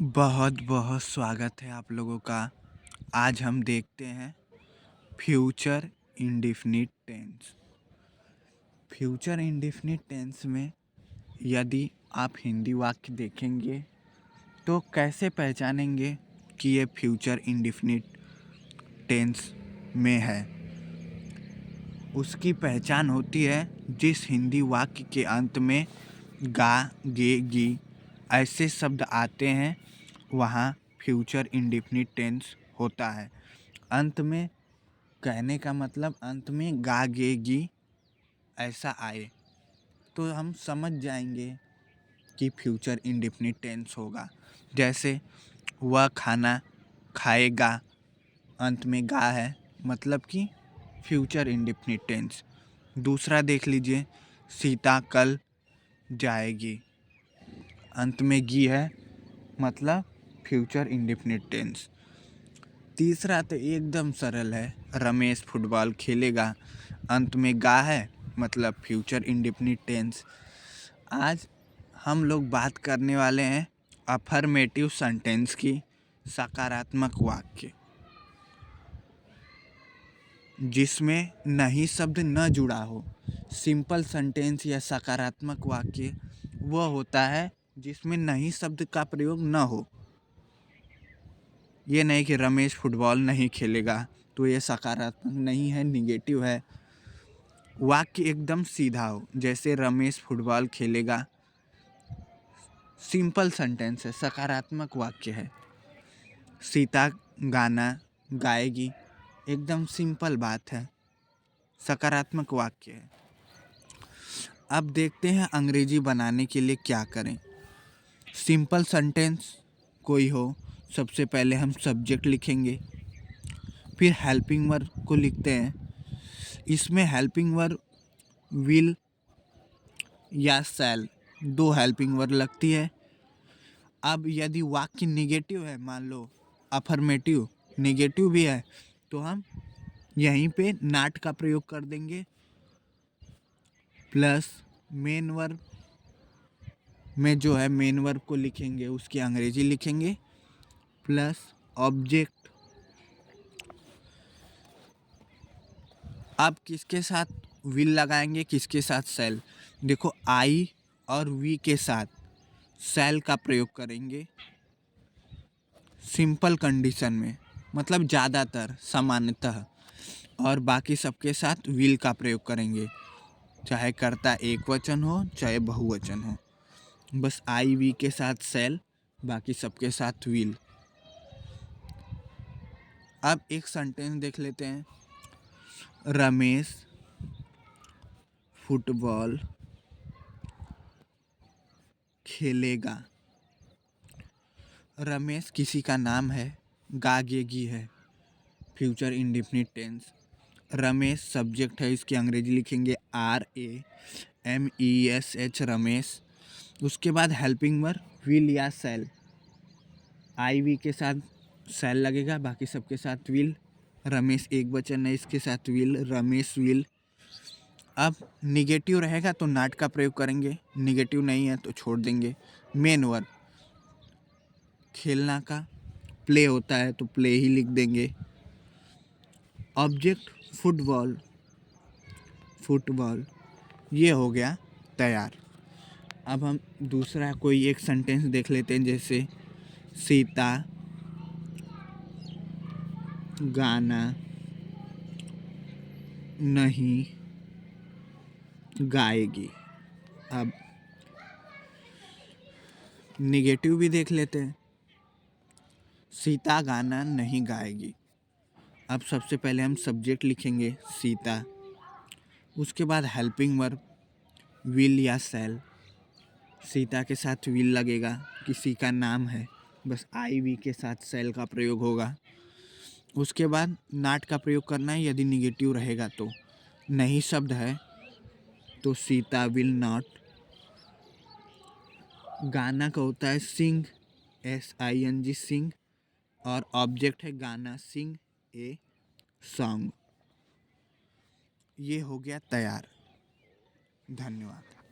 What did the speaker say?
बहुत बहुत स्वागत है आप लोगों का। आज हम देखते हैं future indefinite tense. Future indefinite tense में यदि आप हिंदी वाक्य देखेंगे तो कैसे पहचानेंगे कि ये फ्यूचर इंडेफिनिट टेंस में है। उसकी पहचान होती है जिस हिंदी वाक्य के अंत में गा गे गी ऐसे शब्द आते हैं, वहाँ फ्यूचर इंडेफिनिट टेंस होता है। अंत में कहने का मतलब अंत में गा गे गी ऐसा आए तो हम समझ जाएंगे कि फ्यूचर इंडेफिनिट टेंस होगा। जैसे वह खाना खाएगा, अंत में गा है मतलब कि फ्यूचर इंडेफिनिट टेंस। दूसरा देख लीजिए, सीता कल जाएगी, अंत में गी है मतलब फ्यूचर इंडेफिनिट टेंस। तीसरा तो एकदम सरल है, रमेश फुटबॉल खेलेगा, अंत में गा है मतलब फ्यूचर इंडेफिनिट टेंस। आज हम लोग बात करने वाले हैं अफर्मेटिव सेंटेंस की, सकारात्मक वाक्य जिसमें नहीं शब्द न जुड़ा हो। सिंपल सेंटेंस या सकारात्मक वाक्य वह होता है जिसमें नहीं शब्द का प्रयोग न हो। ये नहीं कि रमेश फुटबॉल नहीं खेलेगा तो ये सकारात्मक नहीं है, निगेटिव है। वाक्य एकदम सीधा हो, जैसे रमेश फुटबॉल खेलेगा, सिंपल सेंटेंस है, सकारात्मक वाक्य है। सीता गाना गाएगी, एकदम सिंपल बात है, सकारात्मक वाक्य है। अब देखते हैं अंग्रेजी बनाने के लिए क्या करें। सिंपल सेंटेंस कोई हो, सबसे पहले हम सब्जेक्ट लिखेंगे, फिर हेल्पिंग वर्ब को लिखते हैं। इसमें हेल्पिंग वर्ब विल या शैल, दो हेल्पिंग वर्ब लगती है। अब यदि वाक्य निगेटिव है, मान लो अफर्मेटिव निगेटिव भी है, तो हम यहीं पे नॉट का प्रयोग कर देंगे, प्लस मेन वर्ब में जो है मेन वर्ब को लिखेंगे, उसकी अंग्रेजी लिखेंगे, प्लस ऑब्जेक्ट। अब किसके साथ विल लगाएंगे, किसके साथ शैल। देखो आई और वी के साथ शैल का प्रयोग करेंगे सिंपल कंडीशन में, मतलब ज़्यादातर सामान्यतः, और बाकी सबके साथ विल का प्रयोग करेंगे, चाहे कर्ता एक वचन हो चाहे बहुवचन हो। बस आई वी के साथ शैल, बाकी सबके साथ विल। अब एक सेंटेंस देख लेते हैं, रमेश फुटबॉल खेलेगा। रमेश किसी का नाम है, गागेगी है, future indefinite tense. Ramesh subject है, इसकी अंग्रेजी लिखेंगे RAMESH, रमेश। उसके बाद हेल्पिंग वर्ब विल या शैल, आई वी के साथ शैल लगेगा, बाकी सबके साथ विल। रमेश एक वचन है, इसके साथ विल, रमेश विल। अब निगेटिव रहेगा तो नॉट का प्रयोग करेंगे, निगेटिव नहीं है तो छोड़ देंगे। मेन वर्ब खेलना का प्ले होता है तो प्ले ही लिख देंगे। ऑब्जेक्ट फुटबॉल, फुटबॉल, ये हो गया तैयार। अब हम दूसरा कोई एक सेंटेंस देख लेते हैं, जैसे सीता गाना नहीं गाएगी। अब निगेटिव भी देख लेते हैं, सीता गाना नहीं गाएगी। अब सबसे पहले हम सब्जेक्ट लिखेंगे सीता, उसके बाद हेल्पिंग वर्ब विल या शैल, सीता के साथ विल लगेगा, किसी का नाम है, बस आई वी के साथ शैल का प्रयोग होगा। उसके बाद नॉट का प्रयोग करना है यदि निगेटिव रहेगा तो। नहीं शब्द है तो सीता विल नॉट। गाना का होता है सिंग, SING सिंग, और ऑब्जेक्ट है गाना, सिंग ए सॉन्ग। ये हो गया तैयार। धन्यवाद।